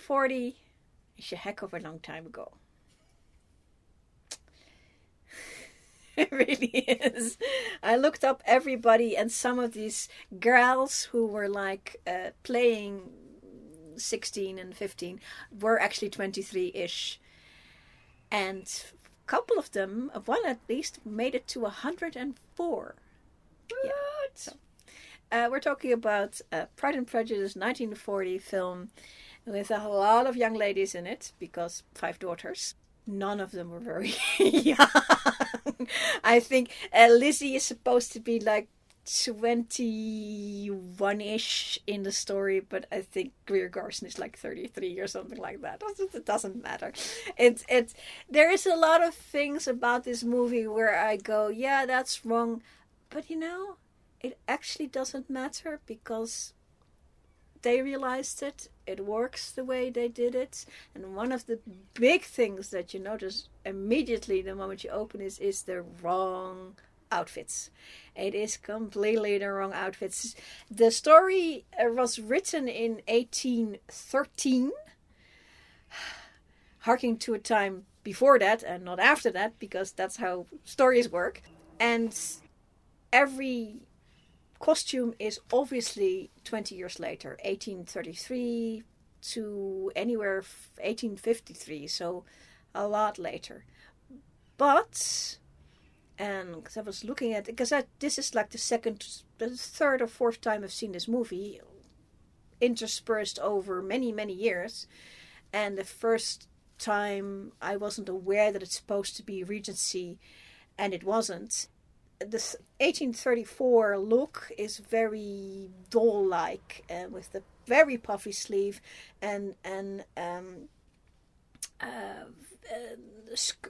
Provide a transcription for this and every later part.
1940 is a heck of a long time ago. It really is. I looked up everybody, and some of these girls who were like playing 16 and 15 were actually 23-ish. And a couple of them, one at least, made it to 104. What? Yeah. So, we're talking about Pride and Prejudice, 1940 film with a lot of young ladies in it, because 5 daughters. None of them were very young. I think Lizzy is supposed to be like 21-ish in the story, but I think Greer Garson is like 33 or something like that. It doesn't matter. There is a lot of things about this movie where I go, yeah, that's wrong. But it actually doesn't matter, because they realized it. It works the way they did it. And one of the big things that you notice immediately the moment you open is the wrong outfits. It is completely the wrong outfits. The story was written in 1813, harking to a time before that and not after that, because that's how stories work. And every costume is obviously 20 years later, 1833 to anywhere 1853, so a lot later. But, and because I was looking at it, because this is like the third or fourth time I've seen this movie, interspersed over many, many years. And the first time I wasn't aware that it's supposed to be Regency, and it wasn't. The 1834 look is very doll-like, with the very puffy sleeve and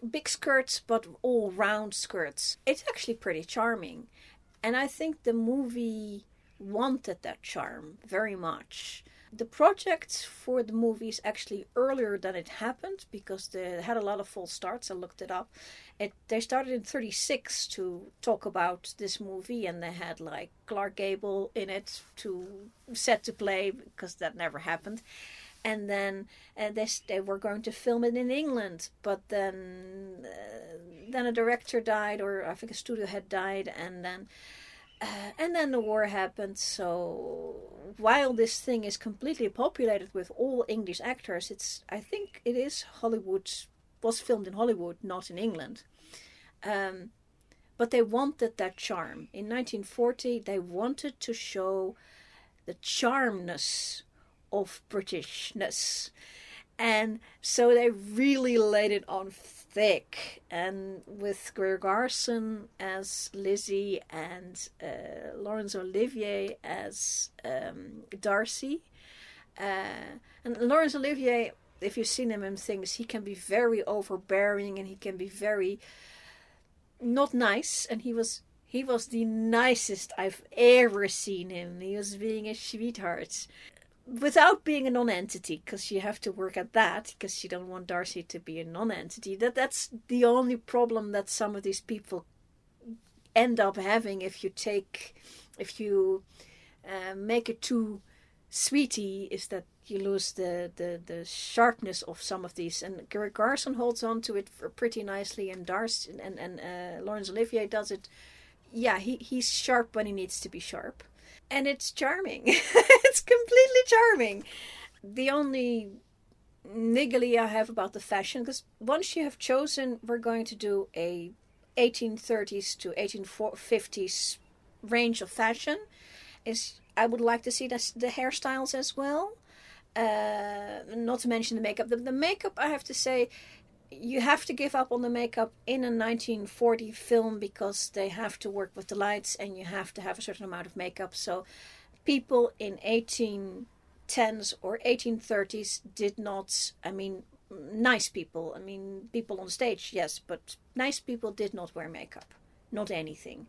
big skirts, but all round skirts. It's actually pretty charming, and I think the movie wanted that charm very much. The project for the movie is actually earlier than it happened, because they had a lot of false starts. I looked it up. They started in 1936 to talk about this movie, and they had like Clark Gable in it set to play, because that never happened. And then they were going to film it in England, but then a director died, or I think a studio had died, and then the war happened. So while this thing is completely populated with all English actors, I think it is was filmed in Hollywood, not in England. But they wanted that charm. In 1940, they wanted to show the charmness of Britishness. And so they really laid it on thick. And with Greer Garson as Lizzy and Laurence Olivier as Darcy. And Laurence Olivier, if you've seen him in things, he can be very overbearing, and he can be very not nice. And he was the nicest I've ever seen him. He was being a sweetheart. Without being a non-entity, because you have to work at that, because you don't want Darcy to be a non-entity. That's the only problem that some of these people end up having if you make it too sweetie, is that you lose the sharpness of some of these. And Garson holds on to it pretty nicely, and Darcy and Laurence Olivier does it. Yeah, he's sharp when he needs to be sharp. And it's charming. It's completely charming. The only niggly I have about the fashion, because once you have chosen we're going to do a 1830s to 1850s range of fashion, is I would like to see the hairstyles as well. Not to mention the makeup. The makeup, I have to say, you have to give up on the makeup in a 1940 film, because they have to work with the lights, and you have to have a certain amount of makeup. So people in 1810s or 1830s did not, nice people, people on stage, yes, but nice people did not wear makeup. Not anything.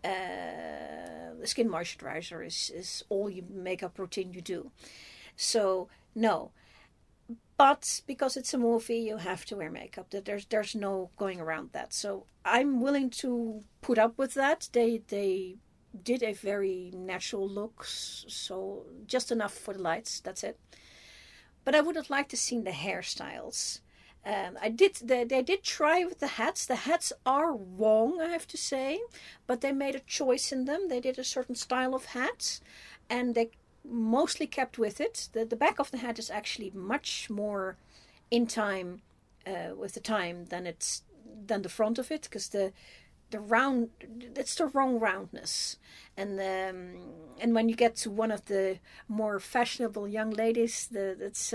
The skin moisturizer is all your makeup routine you do. So, no. But because it's a movie, you have to wear makeup. There's no going around that. So I'm willing to put up with that. They did a very natural look, so just enough for the lights. That's it. But I would have liked to see the hairstyles. They did try with the hats. The hats are wrong, I have to say, but they made a choice in them. They did a certain style of hats, and they mostly kept with it. The back of the hat is actually much more in time with the time than the front of it, because the round, it's the wrong roundness. And when you get to one of the more fashionable young ladies, that's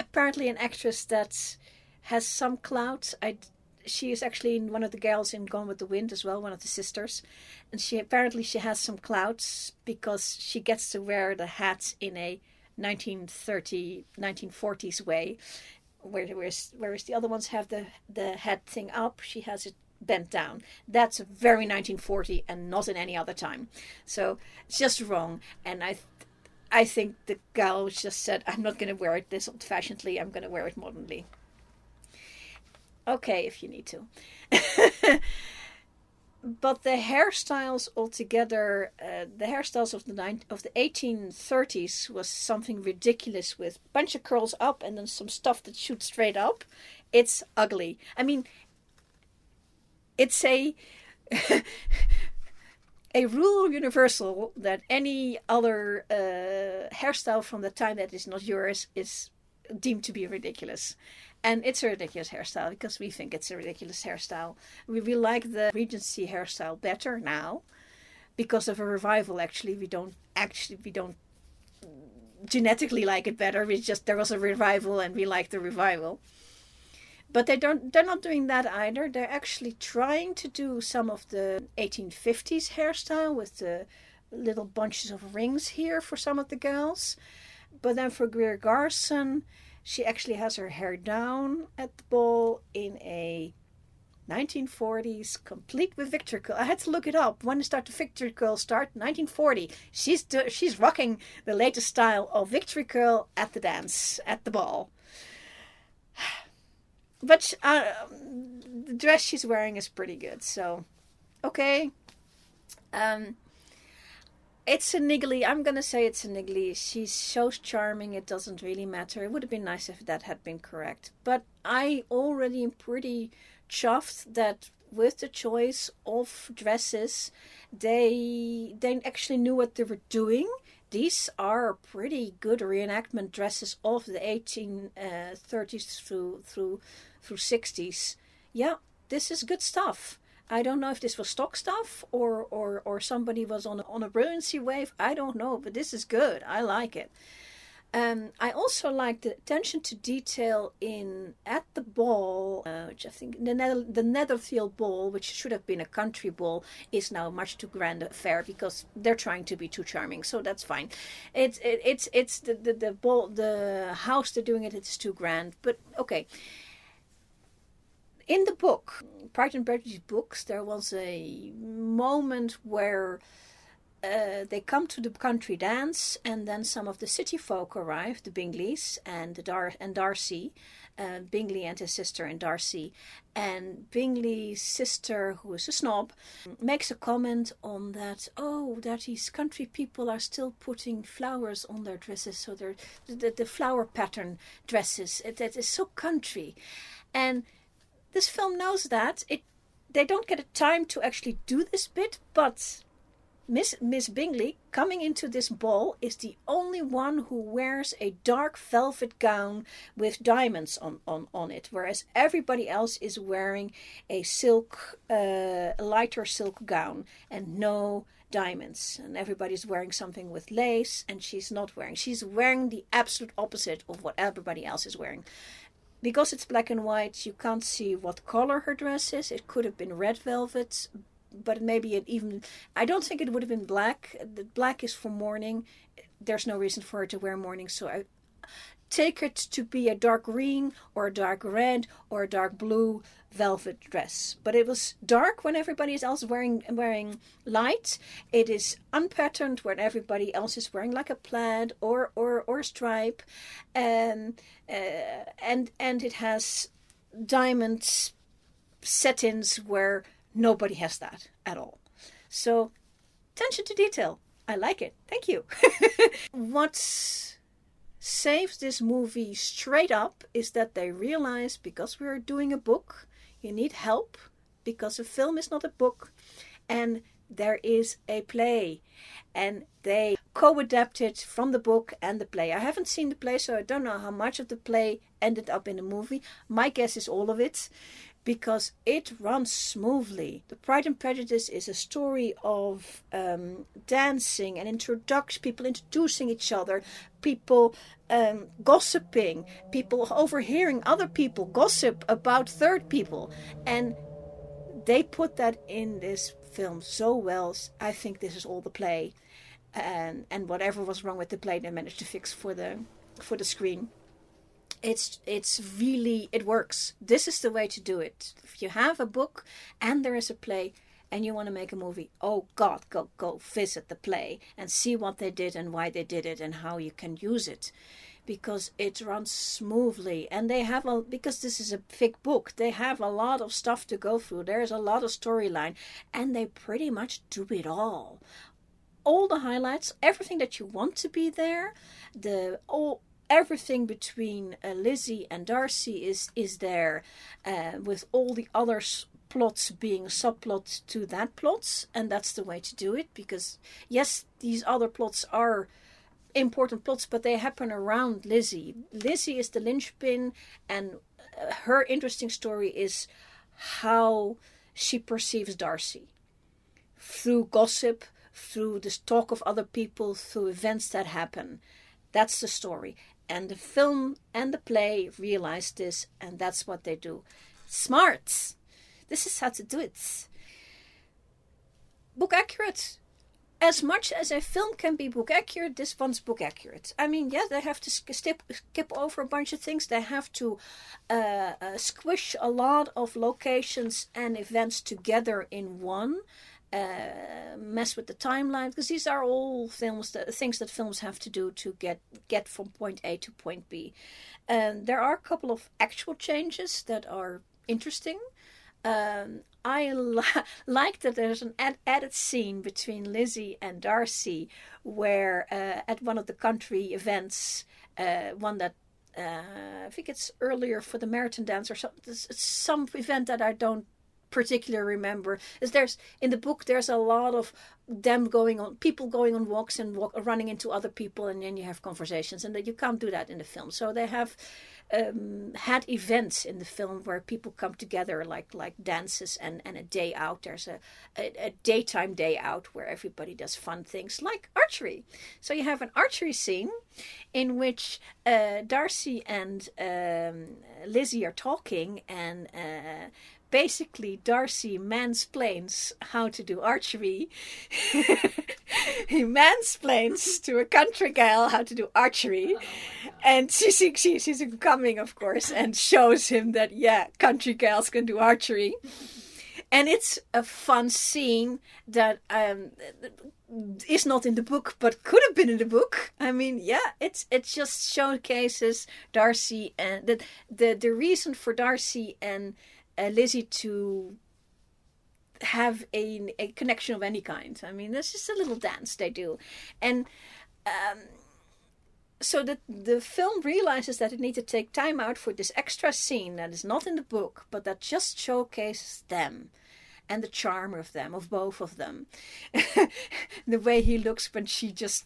apparently an actress that has some clout. She is actually one of the girls in Gone with the Wind as well, one of the sisters, and she has some clouts because she gets to wear the hat in a 1940s way, whereas the other ones have the head thing up. She has it bent down. That's very 1940 and not in any other time. So it's just wrong. And I think the girl just said, I'm not going to wear it this old-fashionedly. I'm going to wear it modernly. Okay, if you need to. But the hairstyles altogether, the hairstyles of the 1830s was something ridiculous, with a bunch of curls up and then some stuff that shoots straight up. It's ugly. I mean, it's a rule universal that any other hairstyle from the time that is not yours is deemed to be ridiculous. And it's a ridiculous hairstyle because we think it's a ridiculous hairstyle. We like the Regency hairstyle better now because of a revival. Actually, we don't genetically like it better. There was a revival and we like the revival. But they're not doing that either. They're actually trying to do some of the 1850s hairstyle with the little bunches of rings here for some of the girls. But then for Greer Garson, she actually has her hair down at the ball in a 1940s, complete with Victory curl. I had to look it up. When did the Victory curl start? 1940. She's rocking the latest style of Victory curl at the dance, at the ball. But the dress she's wearing is pretty good. So, okay. It's a niggly. I'm going to say it's a niggly. She's so charming, it doesn't really matter. It would have been nice if that had been correct. But I already am pretty chuffed that with the choice of dresses, they actually knew what they were doing. These are pretty good reenactment dresses of the 1830s through 60s. Yeah, this is good stuff. I don't know if this was stock stuff or somebody was on a brilliancy wave. I don't know, but this is good. I like it. I also like the attention to detail at the ball, which I think the Netherfield ball, which should have been a country ball, is now a much too grand affair because they're trying to be too charming. So that's fine. It's the ball, the house they're doing it's too grand. But okay. In the book, Pride and Prejudice books, there was a moment where they come to the country dance, and then some of the city folk arrive, the Bingleys and Darcy, Bingley and his sister and Darcy. And Bingley's sister, who is a snob, makes a comment on that these country people are still putting flowers on their dresses, so they're the flower pattern dresses. That is so country. And this film knows that. They don't get a time to actually do this bit, but Miss Bingley, coming into this ball, is the only one who wears a dark velvet gown with diamonds on it, whereas everybody else is wearing a lighter silk gown and no diamonds. And everybody's wearing something with lace, and she's not wearing. She's wearing the absolute opposite of what everybody else is wearing. Because it's black and white, you can't see what color her dress is. It could have been red velvet, but maybe I don't think it would have been black. The black is for mourning. There's no reason for her to wear mourning, so I take it to be a dark green or a dark red or a dark blue velvet dress. But it was dark when everybody else is wearing light. It is unpatterned when everybody else is wearing like a plaid or a stripe, and it has diamond set-ins where nobody has that at all. So attention to detail. I like it. Thank you. What saves this movie straight up is that they realize, because we're doing a book, you need help, because a film is not a book, and there is a play, and they co-adapted from the book and the play. I haven't seen the play, so I don't know how much of the play ended up in the movie. My guess is all of it, because it runs smoothly. The Pride and Prejudice is a story of dancing and people introducing each other, people gossiping, people overhearing other people gossip about third people. And they put that in this film so well. I think this is all the play. And whatever was wrong with the play, they managed to fix for the screen. It's really, it works. This is the way to do it. If you have a book and there is a play and you want to make a movie, oh God, go visit the play and see what they did and why they did it and how you can use it, because it runs smoothly. And they have because this is a thick book, they have a lot of stuff to go through. There's a lot of storyline, and they pretty much do it all the highlights, everything that you want to be there, everything between Lizzy and Darcy is there, with all the other plots being subplots to that plots, and that's the way to do it. Because yes, these other plots are important plots, but they happen around Lizzy. Lizzy is the linchpin, and her interesting story is how she perceives Darcy through gossip, through the talk of other people, through events that happen. That's the story. And the film and the play realize this, and that's what they do. Smart! This is how to do it. Book accurate. As much as a film can be book accurate, this one's book accurate. I mean, yeah, they have to skip over a bunch of things. They have to squish a lot of locations and events together in one. Mess with the timeline, because these are all things that films have to do to get from point A to point B. There are a couple of actual changes that are interesting. I like that there's an added scene between Lizzy and Darcy where at one of the country events, one that I think it's earlier for the marathon dance or something, some event that I don't particularly remember, is in the book there's a lot of people going on walks and running into other people, and then you have conversations, and that you can't do that in the film. So they have had events in the film where people come together, like dances and a day out. There's a daytime day out where everybody does fun things like archery. So you have an archery scene in which Darcy and Lizzy are talking, and basically Darcy mansplains how to do archery. He mansplains to a country gal how to do archery. And she's coming, of course, and shows him that, yeah, country gals can do archery. And it's a fun scene that is not in the book, but could have been in the book. I mean, yeah, it just showcases Darcy, and the reason for Darcy and Lizzy to have a connection of any kind. I mean, there's just a little dance they do. And so that the film realizes that it needs to take time out for this extra scene that is not in the book, but that just showcases them and the charm of them, of both of them. The way he looks when she just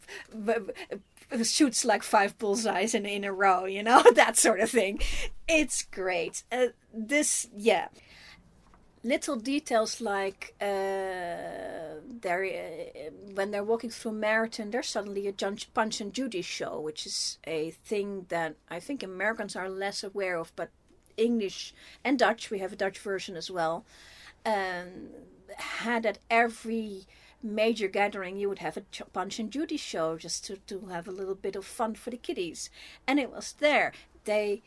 shoots like 5 bullseyes in a row, you know, that sort of thing. It's great. Little details like when they're walking through Marathon, there's suddenly a Punch and Judy show, which is a thing that I think Americans are less aware of, but English and Dutch, we have a Dutch version as well, had at every major gathering you would have a Punch and Judy show just to have a little bit of fun for the kiddies. And it was there. They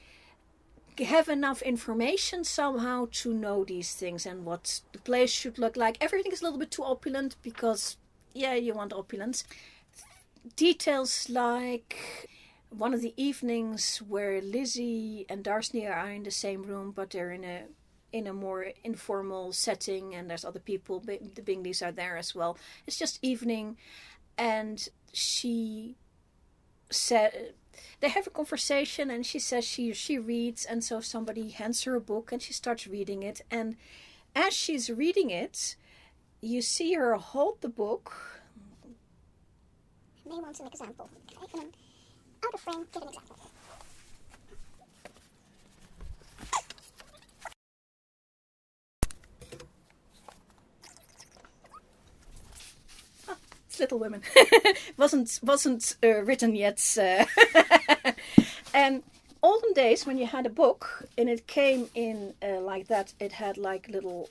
have enough information somehow to know these things and what the place should look like. Everything is a little bit too opulent because, yeah, you want opulence. Details like one of the evenings where Lizzy and Darcy are in the same room, but they're in a more informal setting, and there's other people. The Bingleys are there as well. It's just evening, and she said they have a conversation, and she says she reads, and so somebody hands her a book and she starts reading it, and as she's reading it, you see her hold the book. May want an example. Even out of frame, give an example. Little Women wasn't written yet. And olden days, when you had a book and it came in like that, it had like little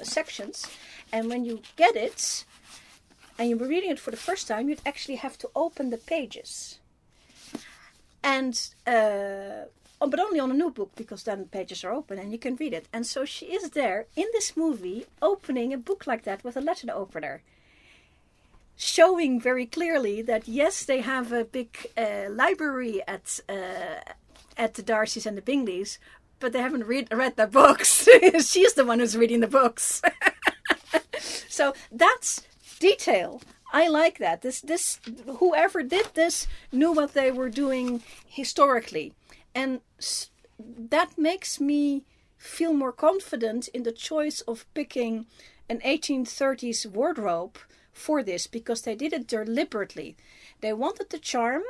sections, and when you get it and you were reading it for the first time, you'd actually have to open the pages, and but only on a new book, because then the pages are open and you can read it. And so she is there in this movie opening a book like that with a letter opener, showing very clearly that yes, they have a big library at the Darcys and the Bingleys, but they haven't read their books. She's the one who's reading the books. So that's detail. I like that. This whoever did this knew what they were doing historically, and that makes me feel more confident in the choice of picking an 1830s wardrobe for this, because they did it deliberately. They wanted the charm.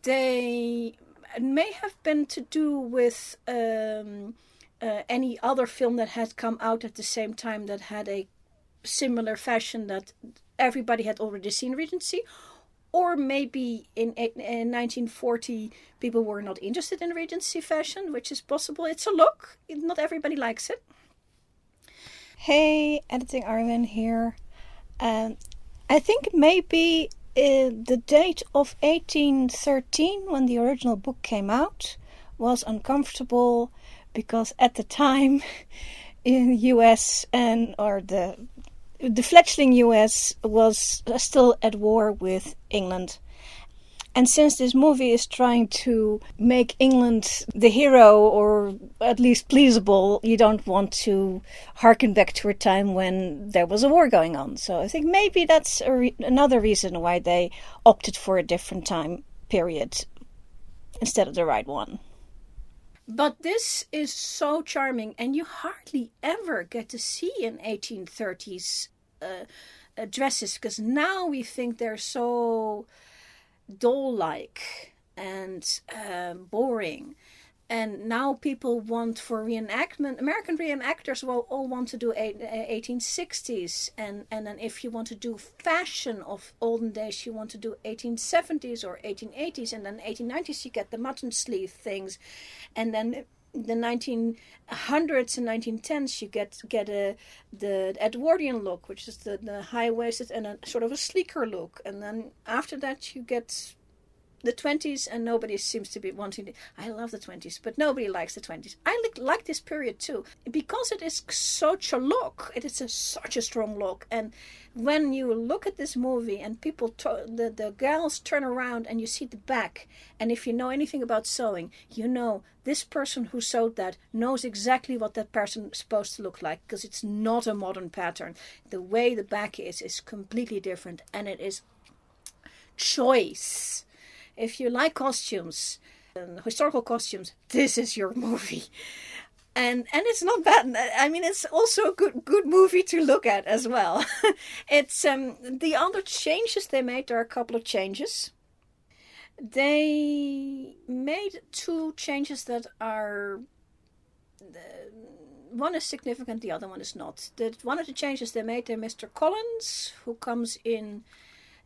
It may have been to do with any other film that had come out at the same time that had a similar fashion that everybody had already seen Regency, or maybe in 1940 people were not interested in Regency fashion, which is possible. It's a look. Not everybody likes it. Hey, editing Arwen here. I think maybe the date of 1813, when the original book came out, was uncomfortable, because at the time in the US or the fledgling US was still at war with England. And since this movie is trying to make England the hero, or at least pleasable, you don't want to harken back to a time when there was a war going on. So I think maybe that's another reason why they opted for a different time period instead of the right one. But this is so charming, and you hardly ever get to see in 1830s dresses, because now we think they're so doll-like and boring, and now people want for reenactment. American reenactors will all want to do 1860s, and then if you want to do fashion of olden days, you want to do 1870s or 1880s, and then 1890s you get the mutton sleeve things, and then the 1900s and 1910s you get the Edwardian look, which is the high-waisted and a sort of a sleeker look, and then after that you get the 20s, and nobody seems to be wanting it. I love the 20s, but nobody likes the 20s. I like this period too, because it is such a look. It is such a strong look, and when you look at this movie and people, the girls turn around and you see the back, and if you know anything about sewing, you know this person who sewed that knows exactly what that person is supposed to look like, because it's not a modern pattern. The way the back is completely different, and it is choice. If you like costumes, historical costumes, this is your movie. And it's not bad. I mean, it's also a good movie to look at as well. It's the other changes they made. There are a couple of changes. They made two changes that are. One is significant, the other one is not. One of the changes they made, they're Mr. Collins, who comes in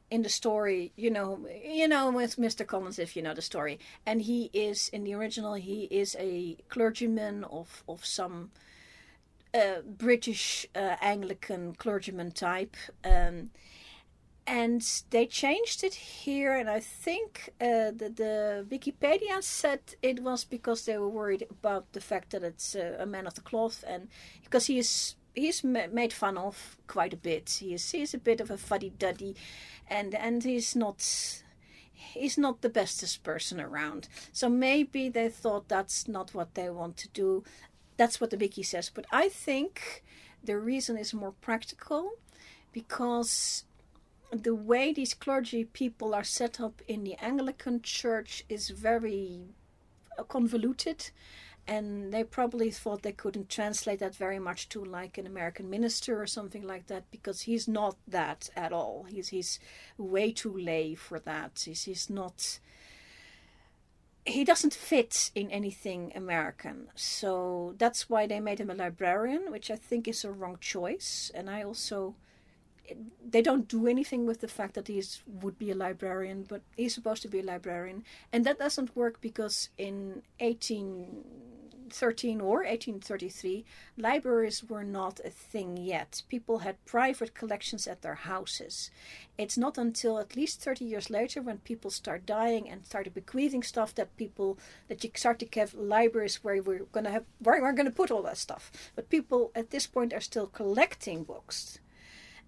the story, you know with Mr. Collins, if you know the story, and he is in the original, he is a clergyman of some British Anglican clergyman type, and they changed it here, and I think the Wikipedia said it was because they were worried about the fact that it's a man of the cloth, and because he's made fun of quite a bit. He's a bit of a fuddy-duddy, and he's not the bestest person around. So maybe they thought that's not what they want to do. That's what the wiki says. But I think the reason is more practical, because the way these clergy people are set up in the Anglican Church is very convoluted, and they probably thought they couldn't translate that very much to like an American minister or something like that, because he's not that at all. He's way too lay for that. He's not. He doesn't fit in anything American. So that's why they made him a librarian, which I think is a wrong choice. And I also, they don't do anything with the fact that he would be a librarian, but he's supposed to be a librarian. And that doesn't work because in 1813 or 1833, libraries were not a thing yet. People had private collections at their houses. It's not until at least 30 years later, when people start dying and started bequeathing stuff, that you start to have libraries where we're going to put all that stuff. But people at this point are still collecting books.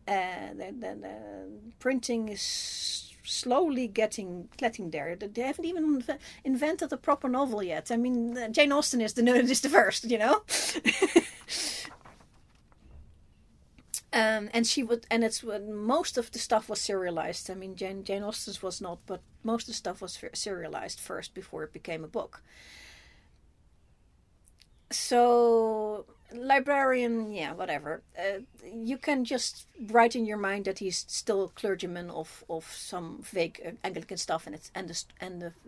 The printing is slowly getting there. They haven't even invented a proper novel yet. I mean, Jane Austen is the first, you know. And it's when most of the stuff was serialized. I mean, Jane Austen's was not, but most of the stuff was serialized first before it became a book. So, librarian, yeah, whatever. You can just write in your mind that he's still a clergyman of some vague Anglican stuff, and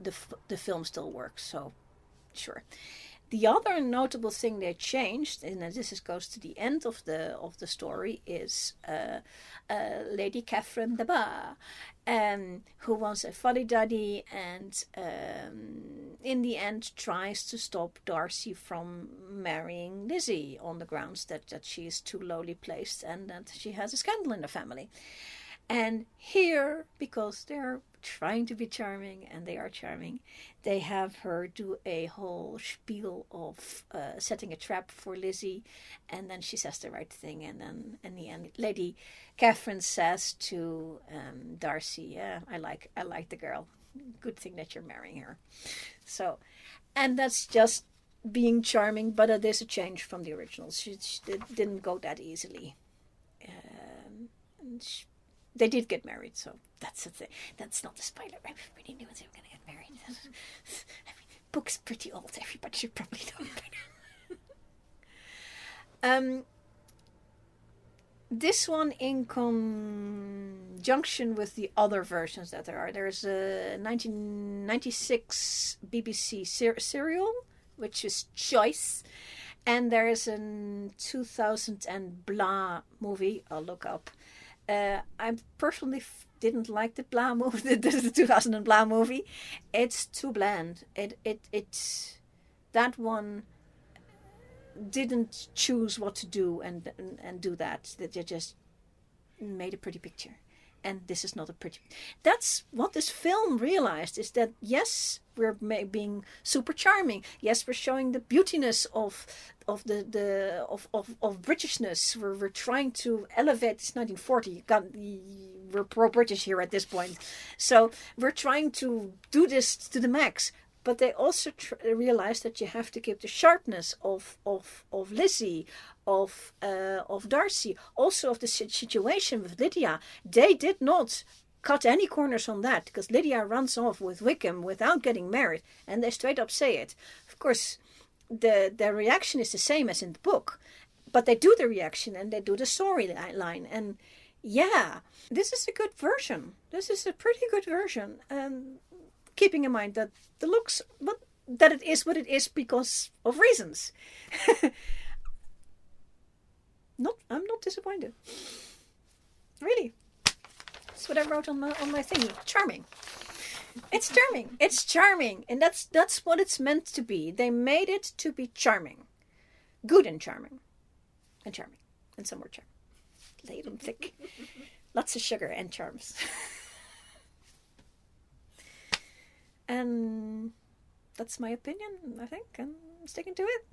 the film still works. So, sure. The other notable thing they changed, and this goes to the end of the story, is Lady Catherine de Bourgh, who was a fuddy-duddy and in the end tries to stop Darcy from marrying Lizzy on the grounds that she is too lowly placed and that she has a scandal in the family. And here, because they're trying to be charming, and they are charming, they have her do a whole spiel of setting a trap for Lizzy, and then she says the right thing, and then in the end, Lady Catherine says to Darcy, "Yeah, I like the girl. Good thing that you're marrying her." So, and that's just being charming, but it is a change from the originals. It didn't go that easily. They did get married, so that's the thing. That's not a spoiler. Everybody knew they were going to get married. I mean, book's pretty old. Everybody should probably know by now. This one in conjunction with the other versions that there are. There's a 1996 BBC serial, which is Choice. And there is a 2000 and blah movie I'll look up. I personally didn't like the blah movie, the 2000 and blah movie. It's too bland. That one didn't choose what to do and do that. They just made a pretty picture. And this is not a pretty. That's what this film realized, is that yes, we're being super charming. Yes, we're showing the beautiness of Britishness. We're trying to elevate. It's 1940. We're pro-British here at this point, so we're trying to do this to the max. But they also realized that you have to keep the sharpness of Lizzy, of Darcy, also of the situation with Lydia. They did not cut any corners on that, because Lydia runs off with Wickham without getting married, and they straight up say it. Of course, the reaction is the same as in the book, but they do the reaction and they do the storyline. And yeah, this is a good version. This is a pretty good version. Keeping in mind that the looks, but that it is what it is because of reasons. I'm not disappointed. Really. That's what I wrote on my thingy. Charming. It's charming. It's charming. And that's what it's meant to be. They made it to be charming. Good and charming. And charming. And some more charm. Laid and thick. Lots of sugar and charms. And that's my opinion, I think. I'm sticking to it.